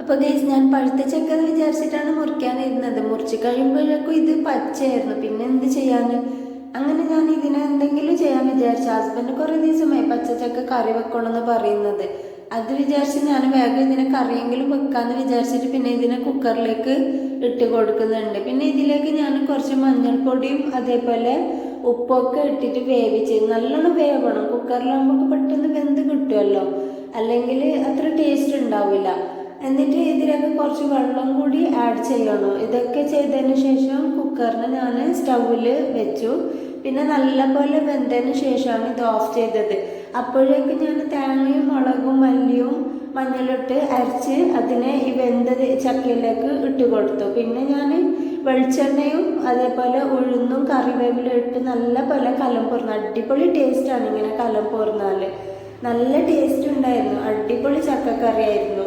അപ്പോൾ ഗൈസ് ഞാൻ പഴുത്ത ചക്ക എന്ന് വിചാരിച്ചിട്ടാണ് മുറിക്കാനിരുന്നത്. മുറിച്ച് കഴിയുമ്പോഴേക്കും ഇത് പച്ചയായിരുന്നു. പിന്നെ എന്ത് ചെയ്യാൻ, അങ്ങനെ ഞാൻ ഇതിനെ എന്തെങ്കിലും ചെയ്യാൻ വിചാരിച്ചു. ഹസ്ബൻഡ് കുറേ ദിവസമായി പച്ചച്ചക്ക കറി വെക്കണമെന്ന് പറയുന്നത്. അത് വിചാരിച്ച് ഞാൻ വേഗം ഇതിനെ കറിയെങ്കിലും വെക്കാമെന്ന് വിചാരിച്ചിട്ട് പിന്നെ ഇതിനെ കുക്കറിലേക്ക് ഇട്ട് കൊടുക്കുന്നുണ്ട്. പിന്നെ ഇതിലേക്ക് ഞാൻ കുറച്ച് മഞ്ഞൾപ്പൊടിയും അതേപോലെ ഉപ്പൊക്കെ ഇട്ടിട്ട് വേവിച്ച് നല്ലോണം വേവണം. കുക്കറിലാകുമ്പോൾ പെട്ടെന്ന് വെന്ത് കിട്ടുമല്ലോ, അല്ലെങ്കിൽ അത്ര ടേസ്റ്റ് ഉണ്ടാവില്ല. എന്നിട്ട് ഇതിലേക്ക് കുറച്ച് വെള്ളം കൂടി ആഡ് ചെയ്യണം. ഇതൊക്കെ ചെയ്തതിന് ശേഷം കുക്കറിന് ഞാൻ സ്റ്റൗവിൽ വെച്ചു. പിന്നെ നല്ലപോലെ വെന്തതിന് ശേഷമാണ് ഇത് ഓഫ് ചെയ്തത്. അപ്പോഴേക്ക് ഞാൻ തേങ്ങയും മുളകും മല്ലിയും മഞ്ഞളിട്ട് അരച്ച് അതിനെ ഈ വെന്തത് ചക്കയിലേക്ക് ഇട്ട് കൊടുത്തു. പിന്നെ ഞാൻ വെളിച്ചെണ്ണയും അതേപോലെ ഉഴുന്നും കറിവേപ്പിലും ഇട്ട് നല്ല പോലെ കലം പോർന്നു. അടിപൊളി ടേസ്റ്റാണ് ഇങ്ങനെ കലം പോർന്നാൽ. നല്ല ടേസ്റ്റ് ഉണ്ടായിരുന്നു. അടിപൊളി ചക്കക്കറി ആയിരുന്നു.